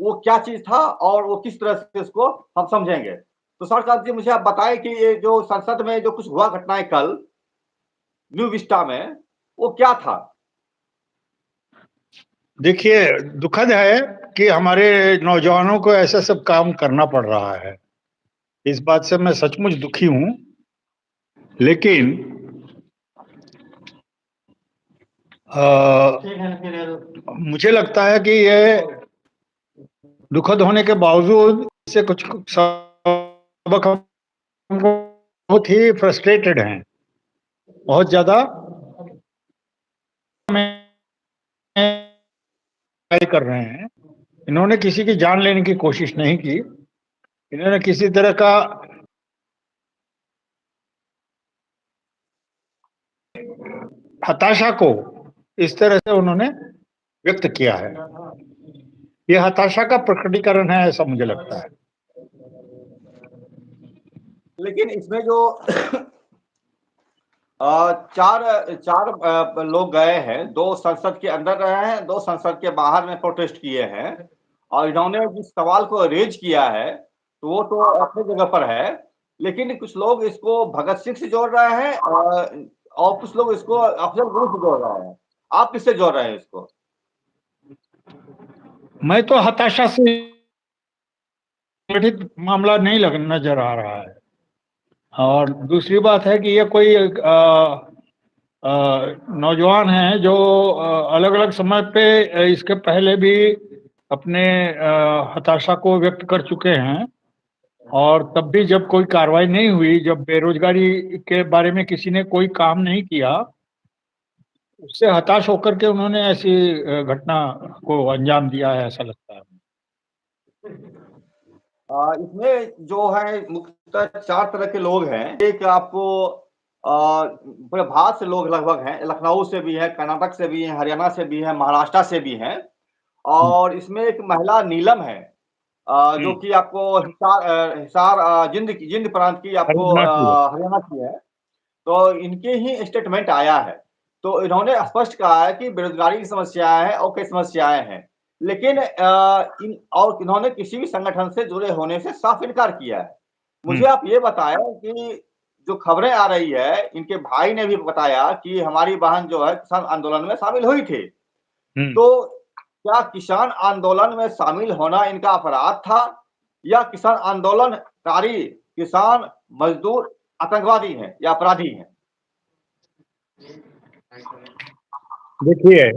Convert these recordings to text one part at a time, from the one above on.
वो क्या चीज था और वो किस तरह से इसको हम समझेंगे। तो सरकार जी, मुझे आप बताएं कि ये जो संसद में जो कुछ हुआ घटनाएं कल न्यू विस्टा में, वो क्या था। देखिए, दुखद है कि हमारे नौजवानों को ऐसा सब काम करना पड़ रहा है। इस बात से मैं सचमुच दुखी हूं। लेकिन मुझे लगता है कि ये दुखद होने के बावजूद इससे कुछ सबक हमको बहुत ही फ्रस्ट्रेटेड हैं, बहुत ज्यादा कर रहे हैं। इन्होंने किसी की जान लेने की कोशिश नहीं की। इन्होंने किसी तरह का हताशा को इस तरह से उन्होंने व्यक्त किया है। ये हताशा का प्रकटीकरण है, ऐसा मुझे लगता है। लेकिन इसमें जो चार चार लोग गए हैं, दो संसद के अंदर रहे हैं, दो संसद के बाहर में प्रोटेस्ट किए हैं, और इन्होंने जिस सवाल को रेज किया है तो वो तो अपनी जगह पर है। लेकिन कुछ लोग इसको भगत सिंह से जोड़ रहे हैं और कुछ लोग इसको अफजल गुरु से जोड़ रहे हैं। आप किससे जोड़ रहे हैं इसको। मैं तो हताशा से संगठित मामला नहीं लग नजर आ रहा है। और दूसरी बात है कि ये कोई नौजवान हैं जो अलग अलग समय पे इसके पहले भी अपने हताशा को व्यक्त कर चुके हैं। और तब भी जब कोई कार्रवाई नहीं हुई, जब बेरोजगारी के बारे में किसी ने कोई काम नहीं किया, उससे हताश होकर के उन्होंने ऐसी घटना को अंजाम दिया है, ऐसा लगता है। इसमें जो है मुख्यतः चार तरह के लोग हैं। एक आपको पूरे भारत से लोग लगभग हैं, लखनऊ से भी है, कर्नाटक से भी है, हरियाणा से भी है, महाराष्ट्र से भी हैं। और इसमें एक महिला नीलम है, जो कि आपको हिसार जिंद प्रांत की, आपको हरियाणा की है। हरियाणा की है। तो इनके ही स्टेटमेंट आया है। तो इन्होंने स्पष्ट कहा है कि बेरोजगारी की समस्याएं हैं और कई समस्याएं हैं। लेकिन इन्होंने किसी भी संगठन से जुड़े होने से साफ इनकार किया है। मुझे आप ये बताएं कि जो खबरें आ रही है, इनके भाई ने भी बताया कि हमारी बहन जो है किसान आंदोलन में शामिल हुई थी। तो क्या किसान आंदोलन में शामिल होना इनका अपराध था, या किसान आंदोलनकारी किसान मजदूर आतंकवादी हैं या अपराधी हैं। देखिए,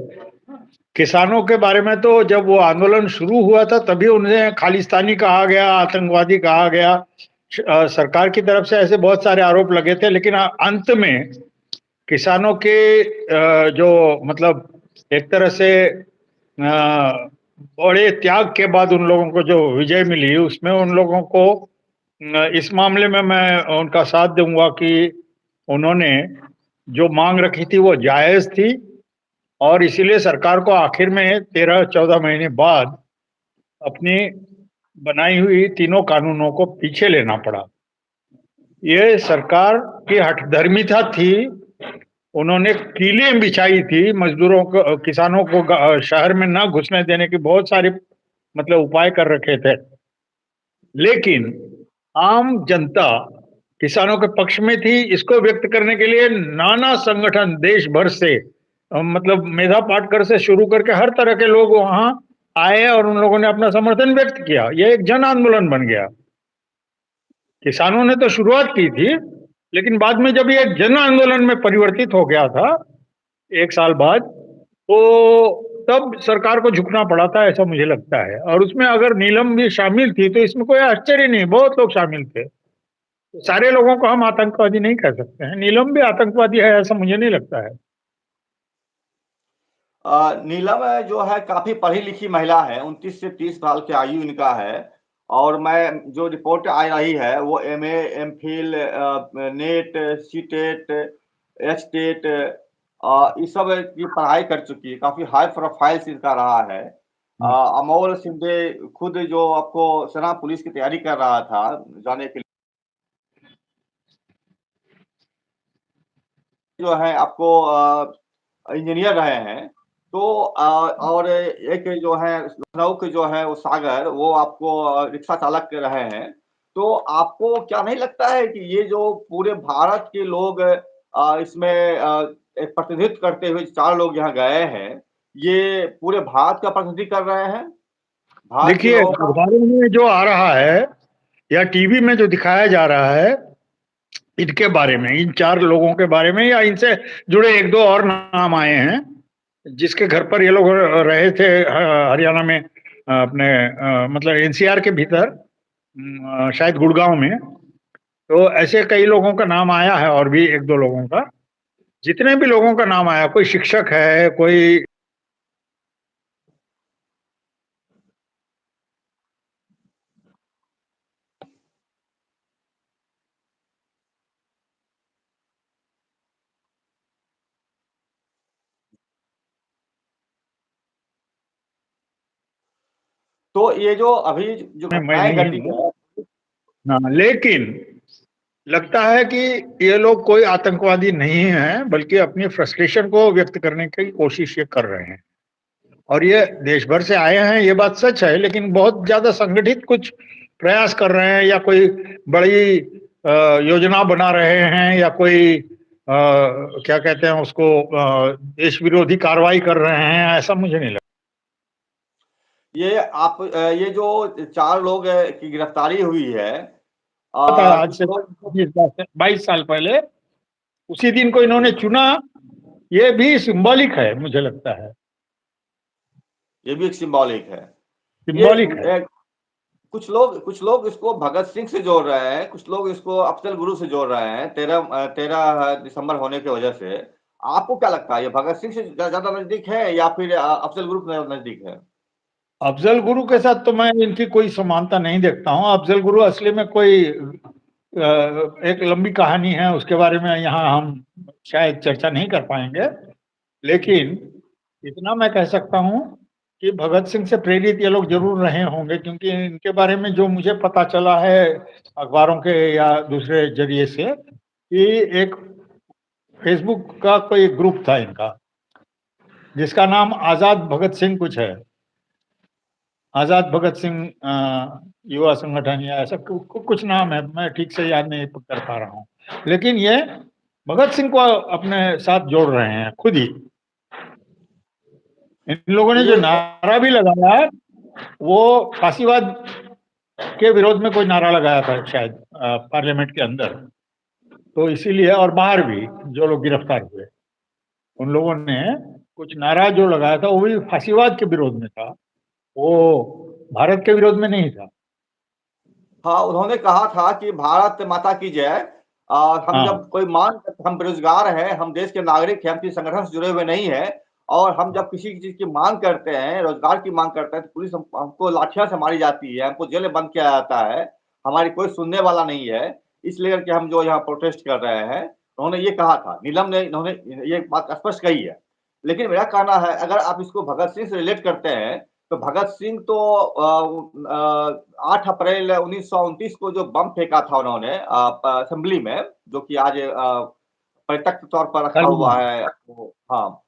किसानों के बारे में तो जब वो आंदोलन शुरू हुआ था तभी उन्हें खालिस्तानी कहा गया, आतंकवादी कहा गया। सरकार की तरफ से ऐसे बहुत सारे आरोप लगे थे। लेकिन अंत में किसानों के जो मतलब एक तरह से बड़े त्याग के बाद उन लोगों को जो विजय मिली, उसमें उन लोगों को इस मामले में मैं उनका साथ दूंगा कि उन्होंने जो मांग रखी थी वो जायज थी। और इसीलिए सरकार को आखिर में 13-14 महीने बाद अपनी बनाई हुई तीनों कानूनों को पीछे लेना पड़ा। ये सरकार की हठधर्मिता थी। उन्होंने कीलें बिछाई थी मजदूरों को, किसानों को शहर में ना घुसने देने की बहुत सारे मतलब उपाय कर रखे थे। लेकिन आम जनता किसानों के पक्ष में थी। इसको व्यक्त करने के लिए नाना संगठन देश भर से मतलब मेधा पाटकर से शुरू करके हर तरह के लोग वहां आए और उन लोगों ने अपना समर्थन व्यक्त किया। यह एक जन आंदोलन बन गया। किसानों ने तो शुरुआत की थी, लेकिन बाद में जब ये जन आंदोलन में परिवर्तित हो गया था 1 साल बाद, तो तब सरकार को झुकना पड़ा था, ऐसा मुझे लगता है। और उसमें अगर नीलम भी शामिल थी तो इसमें कोई आश्चर्य नहीं, बहुत लोग शामिल थे। तो सारे लोगों को हम आतंकवादी नहीं कह सकते हैं। नीलम भी आतंकवादी है ऐसा मुझे नहीं लगता है। नीलम जो है काफी पढ़ी लिखी महिला है, 29 से 30 साल की आयु इनका है। और मैं जो रिपोर्ट आ रही है वो MA, MPhil, net, CTET, HTET, इस सब की पढ़ाई कर चुकी है। काफी हाई प्रोफाइल इनका रहा है। अमोल सिंधे खुद जो आपको सेना पुलिस की तैयारी कर रहा था जाने के लिए, जो है आपको इंजीनियर रहे हैं। तो और एक जो है लखनऊ के जो है वो सागर, वो आपको रिक्शा चालक रहे हैं। तो आपको क्या नहीं लगता है कि ये जो पूरे भारत के लोग इसमें एक प्रतिनिधित्व करते हुए 4 लोग यहाँ गए हैं, ये पूरे भारत का प्रतिनिधित्व कर रहे हैं? भारत के देखिए, लोगों का? अखबारों में जो आ रहा है या टीवी में जो दिखाया जा रहा है, इनके बारे में, इन 4 लोगों के बारे में या इनसे जुड़े 1-2 और नाम आए हैं, जिसके घर पर ये लोग रहे थे हरियाणा में, अपने मतलब एनसीआर के भीतर, शायद गुड़गांव में। तो ऐसे कई लोगों का नाम आया है और भी 1-2 लोगों का। जितने भी लोगों का नाम आया, कोई शिक्षक है, कोई तो ये जो अभी जो मैं घटनाएँ नहीं घटी हूँ। हैं। हाँ, लेकिन लगता है कि ये लोग कोई आतंकवादी नहीं हैं, बल्कि अपनी फ्रस्ट्रेशन को व्यक्त करने की कोशिश ये कर रहे हैं। और ये देश भर से आए हैं, ये बात सच है, लेकिन बहुत ज्यादा संगठित कुछ प्रयास कर रहे हैं, या कोई बड़ी योजना बना रहे हैं, या कोई क्या कहते हैं उसको, देश विरोधी कार्रवाई कर रहे हैं, ऐसा मुझे नहीं लगता। ये जो 4 लोग की गिरफ्तारी हुई है, था आज कुछ से लोग 22 साल पहले, उसी दिन को इन्होंने चुना, ये भी सिंबॉलिक है, मुझे लगता है ये भी एक सिंबॉलिक है। ये सिंबॉलिक है। कुछ लोग इसको भगत सिंह से जोड़ रहे हैं, कुछ लोग इसको अफजल गुरु से जोड़ रहे हैं, 13 दिसंबर होने की वजह से। आपको क्या लगता है, ये भगत सिंह से ज़्यादा नज़दीक है या फिर अफजल गुरु के नज़दीक है? अफजल गुरु के साथ तो मैं इनकी कोई समानता नहीं देखता हूँ। अफजल गुरु असली में कोई एक लंबी कहानी है, उसके बारे में यहाँ हम शायद चर्चा नहीं कर पाएंगे। लेकिन इतना मैं कह सकता हूँ कि भगत सिंह से प्रेरित ये लोग जरूर रहे होंगे, क्योंकि इनके बारे में जो मुझे पता चला है अखबारों के या दूसरे जरिए से, कि एक फेसबुक का कोई ग्रुप था इनका, जिसका नाम आजाद भगत सिंह कुछ है, आजाद भगत सिंह युवा संगठन या ऐसा कुछ नाम है, मैं ठीक से याद नहीं कर पा रहा हूँ। लेकिन ये भगत सिंह को अपने साथ जोड़ रहे हैं खुद ही। इन लोगों ने जो ये नारा भी लगाया, वो फांसीवाद के विरोध में कोई नारा लगाया था शायद, पार्लियामेंट के अंदर। तो इसीलिए, और बाहर भी जो लोग गिरफ्तार हुए, उन लोगों ने कुछ नारा जो लगाया था वो भी फांसीवाद के विरोध में था, वो भारत के विरोध में नहीं था। हाँ, उन्होंने कहा था कि भारत माता की जय। हम हाँ, जब कोई मांग करते, हम बेरोजगार हैं, हम देश के नागरिक हैं, हम किसी संगठन से जुड़े हुए नहीं हैं, और हम जब किसी चीज़ की मांग करते हैं, रोजगार की मांग करते हैं, तो पुलिस हमको लाठियाँ से मारी जाती है, हमको जेल में बंद किया जाता है, हमारी कोई सुनने वाला नहीं है, इसलिए करके हम जो यहाँ प्रोटेस्ट कर रहे हैं। उन्होंने ये कहा था, नीलम ने इन्होंने ये बात स्पष्ट कही है। लेकिन मेरा कहना है, अगर आप इसको भगत सिंह से रिलेट करते हैं, तो भगत सिंह तो 8 अप्रैल 1929 को जो बम फेंका था उन्होंने असेंबली में, जो कि आज पर्यटक के तौर पर रखा हुआ है वो। हाँ,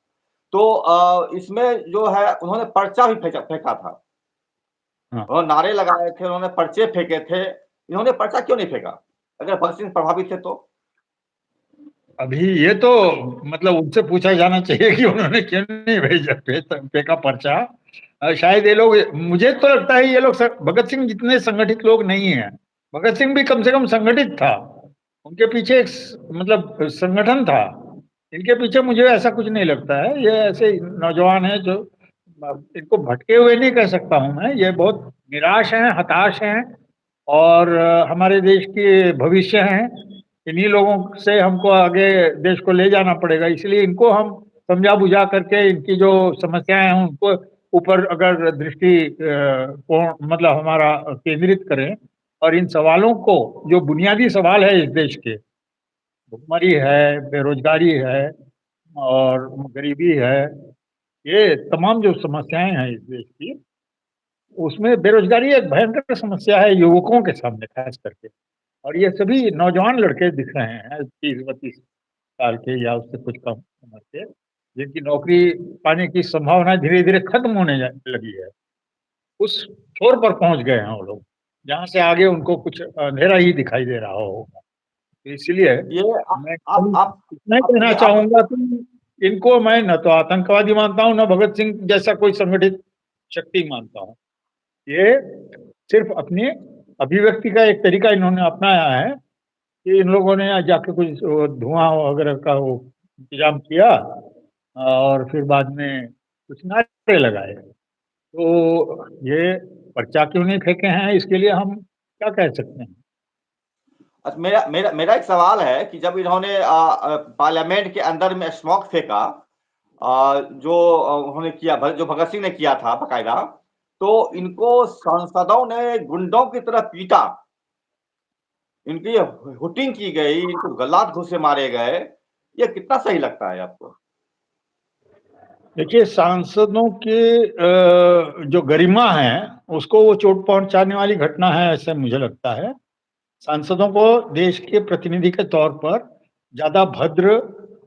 तो इसमें जो है उन्होंने पर्चा भी फेंका था। हाँ। उन्होंने नारे लगाए थे, उन्होंने पर्चे फेंके थे। इन्होंने पर्चा क्यों नहीं फेंका? अगर भगत सिंह प्रभावित थे तो? अभी ये तो मतलब उनसे पूछा जाना चाहिए कि उन्होंने क्यों नहीं भेजा फेंका पर्चा। शायद ये लोग, मुझे तो लगता है ये लोग भगत सिंह जितने संगठित लोग नहीं हैं। भगत सिंह भी कम से कम संगठित था, उनके पीछे एक मतलब संगठन था। इनके पीछे मुझे ऐसा कुछ नहीं लगता है। ये ऐसे नौजवान हैं जो, इनको भटके हुए नहीं कह सकता हूं मैं, ये बहुत निराश हैं, हताश हैं, और हमारे देश के भविष्य हैं। इन्हीं लोगों से हमको आगे देश को ले जाना पड़ेगा, इसलिए इनको हम समझा बुझा करके इनकी जो समस्याएं हैं उनको ऊपर अगर दृष्टि कोण मतलब हमारा केंद्रित करें, और इन सवालों को, जो बुनियादी सवाल है इस देश के, भुखमरी है, बेरोजगारी है और गरीबी है, ये तमाम जो समस्याएं हैं इस देश की, उसमें बेरोजगारी एक भयंकर समस्या है युवकों के सामने खास करके। और ये सभी नौजवान लड़के दिख रहे हैं, 30-32 साल के या उससे कुछ कम उम्र के। जिनकी नौकरी पाने की संभावना धीरे धीरे खत्म होने लगी है, उस छोर पर पहुंच गए हैं वो लोग, जहां से आगे उनको कुछ अंधेरा ही दिखाई दे रहा होगा। तो इसलिए ये मैं आप इतना ही आप कहना मुझे आप चाहूंगा कि इनको मैं न तो आतंकवादी मानता हूं, न भगत सिंह जैसा कोई संगठित शक्ति मानता हूं। ये सिर्फ अपने अभिव्यक्ति का एक तरीका इन्होंने अपनाया है कि इन लोगों ने जाके कुछ धुआं वगैरह का वो इंतजाम किया और फिर बाद में कुछ नारे लगाए। तो ये पर्चा क्यों नहीं फेंके हैं, इसके लिए हम क्या कह सकते हैं? अच्छा, मेरा मेरा मेरा एक सवाल है कि जब इन्होंने पार्लियामेंट के अंदर में स्मोक फेंका, जो उन्होंने किया, जो भगत सिंह ने किया था बकायदा, तो इनको सांसदों ने गुंडों की तरह पीटा, इनकी हुटिंग की गई, इनको गलात घूंसे मारे गए। ये कितना सही लगता है आपको? देखिए, सांसदों की जो गरिमा है उसको वो चोट पहुंचाने वाली घटना है, ऐसा मुझे लगता है। सांसदों को देश के प्रतिनिधि के तौर पर ज्यादा भद्र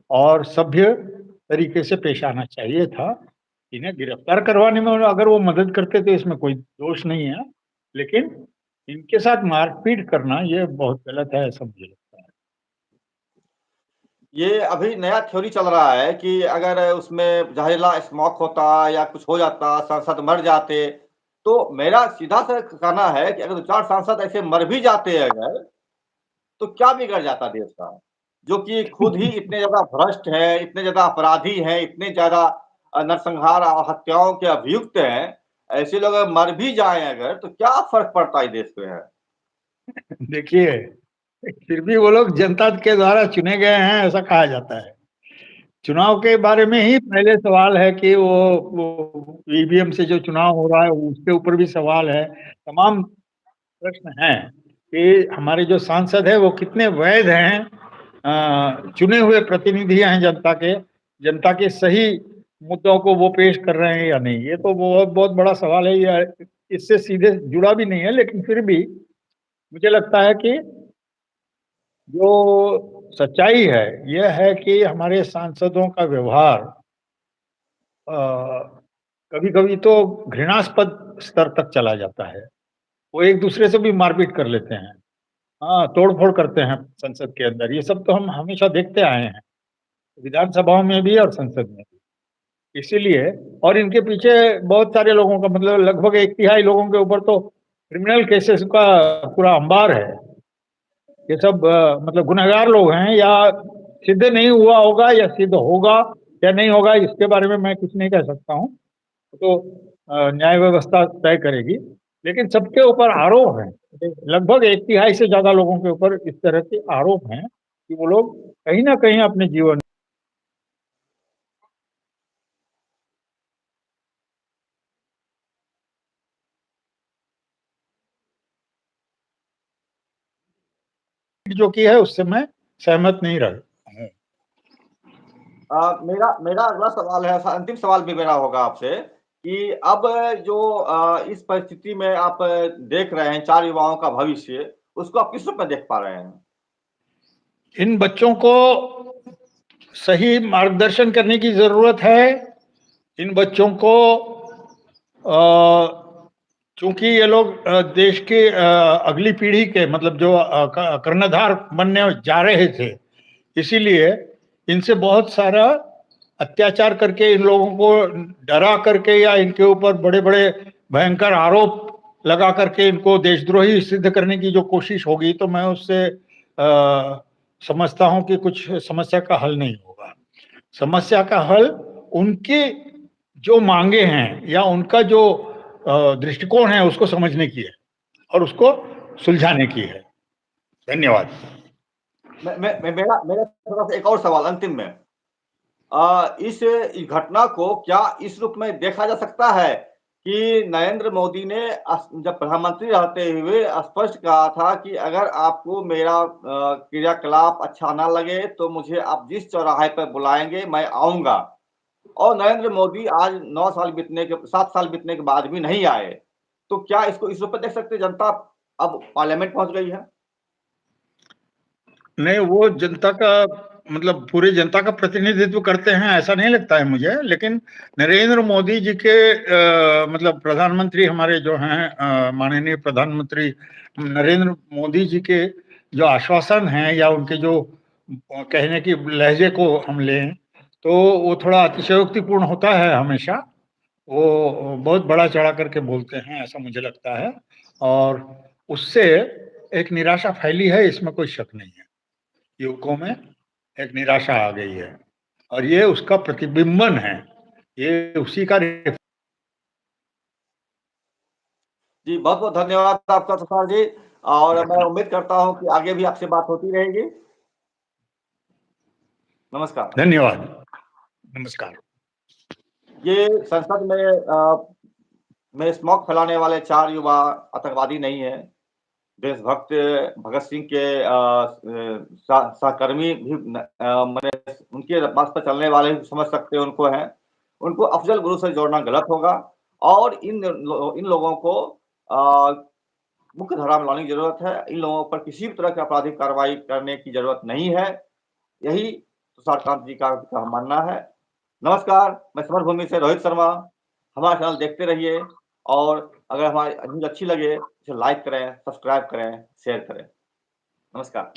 और सभ्य तरीके से पेश आना चाहिए था। इन्हें गिरफ्तार करवाने में अगर वो मदद करते तो इसमें कोई दोष नहीं है, लेकिन इनके साथ मारपीट करना ये बहुत गलत है, ऐसा मुझे लगता है। ये अभी नया थ्योरी चल रहा है कि अगर उसमें जहरीला स्मोक होता या कुछ हो जाता, सांसद मर जाते, तो मेरा सीधा सा कहना है कि अगर 2-4 सांसद ऐसे मर भी जाते अगर, तो क्या बिगड़ जाता देश का? जो कि खुद ही इतने ज़्यादा भ्रष्ट हैं, इतने ज़्यादा अपराधी हैं, इतने ज़्यादा नरसंहार और हत्याओं के अभियुक्त हैं, ऐसे लोग अगर मर भी जाएँ अगर, तो क्या फ़र्क पड़ता है देश पे है? देखिए, फिर भी वो लोग जनता के द्वारा चुने गए हैं, ऐसा कहा जाता है। चुनाव के बारे में ही पहले सवाल है कि वो ईवीएम से जो चुनाव हो रहा है उसके ऊपर भी सवाल है। तमाम प्रश्न हैं कि हमारे जो सांसद है वो कितने वैध हैं, चुने हुए प्रतिनिधि हैं जनता के, जनता के सही मुद्दों को वो पेश कर रहे हैं या नहीं। ये तो बहुत बहुत बड़ा सवाल है, ये इससे सीधे जुड़ा भी नहीं है, लेकिन फिर भी मुझे लगता है कि जो सच्चाई है यह है कि हमारे सांसदों का व्यवहार कभी कभी तो घृणास्पद स्तर तक चला जाता है। वो एक दूसरे से भी मारपीट कर लेते हैं, हाँ, तोड़-फोड़ करते हैं संसद के अंदर। ये सब तो हम हमेशा देखते आए हैं, विधानसभाओं में भी और संसद में भी। इसीलिए और इनके पीछे बहुत सारे लोगों का, मतलब लगभग 1/3 लोगों के ऊपर तो क्रिमिनल केसेस का पूरा अंबार है। ये सब मतलब गुनहगार लोग हैं, या सिद्ध नहीं हुआ होगा या सिद्ध होगा या नहीं होगा, इसके बारे में मैं कुछ नहीं कह सकता हूँ। तो न्याय व्यवस्था तय करेगी। लेकिन सबके ऊपर आरोप है, लगभग 1/3 से ज्यादा लोगों के ऊपर इस तरह के आरोप हैं कि वो लोग कहीं ना कहीं अपने जीवन जो की है उससे मैं सहमत नहीं रहा हूँ। मेरा मेरा अगला सवाल है, अंतिम सवाल भी मेरा होगा आपसे कि अब जो इस परिस्थिति में आप देख रहे हैं 4 युवाओं का भविष्य, उसको आप किस रूप में देख पा रहे हैं? इन बच्चों को सही मार्गदर्शन करने की जरूरत है। इन बच्चों को चूंकि ये लोग देश के अगली पीढ़ी के, मतलब जो कर्णधार बनने जा रहे थे, इसीलिए इनसे बहुत सारा अत्याचार करके, इन लोगों को डरा करके या इनके ऊपर बड़े बड़े भयंकर आरोप लगा करके इनको देशद्रोही सिद्ध करने की जो कोशिश होगी, तो मैं उससे समझता हूं कि कुछ समस्या का हल नहीं होगा। समस्या का हल उनकी जो मांगे हैं या उनका जो दृष्टिकोण है उसको समझने की है और उसको सुलझाने की है। धन्यवाद। मेरा मेरा थोड़ा-सा एक और सवाल अंतिम में। इस घटना को क्या इस रूप में देखा जा सकता है कि नरेंद्र मोदी ने जब प्रधानमंत्री रहते हुए स्पष्ट कहा था कि अगर आपको मेरा क्रियाकलाप अच्छा ना लगे, तो मुझे आप जिस चौराहे पर बुलाएँगे, मैं आऊँगा। और नरेंद्र मोदी आज 9 साल बीतने के 7 साल बीतने के बाद भी नहीं आए। तो क्या इसको इस रूप में देख सकते हैं, जनता अब पार्लियामेंट पहुँच गई है? नहीं, वो जनता का मतलब पूरी जनता का प्रतिनिधित्व करते हैं ऐसा नहीं लगता है मुझे, लेकिन नरेंद्र मोदी जी के मतलब प्रधानमंत्री हमारे जो हैं माननीय प्रधानमंत्री नरेंद्र मोदी जी के जो आश्वासन हैं या उनके जो कहने की लहजे को हम लें तो वो थोड़ा अतिशयोक्तिपूर्ण होता है हमेशा। वो बहुत बड़ा चढ़ा करके बोलते हैं ऐसा मुझे लगता है, और उससे एक निराशा फैली है, इसमें कोई शक नहीं है। युवकों में एक निराशा आ गई है और ये उसका प्रतिबिंबन है, ये उसी का जी, बहुत-बहुत धन्यवाद आपका तुषार जी, और मैं उम्मीद करता हूँ कि आगे भी आपसे बात होती रहेगी। नमस्कार। धन्यवाद। नमस्कार। ये संसद में स्मोक फैलाने वाले 4 युवा आतंकवादी नहीं हैं। देशभक्त भगत सिंह के सहकर्मी भी मने उनके रास्ते पर चलने वाले भी समझ सकते हैं उनको हैं। उनको अफ़ज़ल गुरु से जोड़ना गलत होगा और इन लोगों को मुख्य धारा में लाने की ज़रूरत है। इन लोगों पर किसी भी तरह की आपराधिक कार्रवाई करने की ज़रूरत नहीं है। यही तुषार कांत जी का मानना है। नमस्कार, मैं समर भूमि से रोहित शर्मा। हमारा चैनल देखते रहिए और अगर हमारी न्यूज़ अच्छी लगे, इसे लाइक करें, सब्सक्राइब करें, शेयर करें। नमस्कार।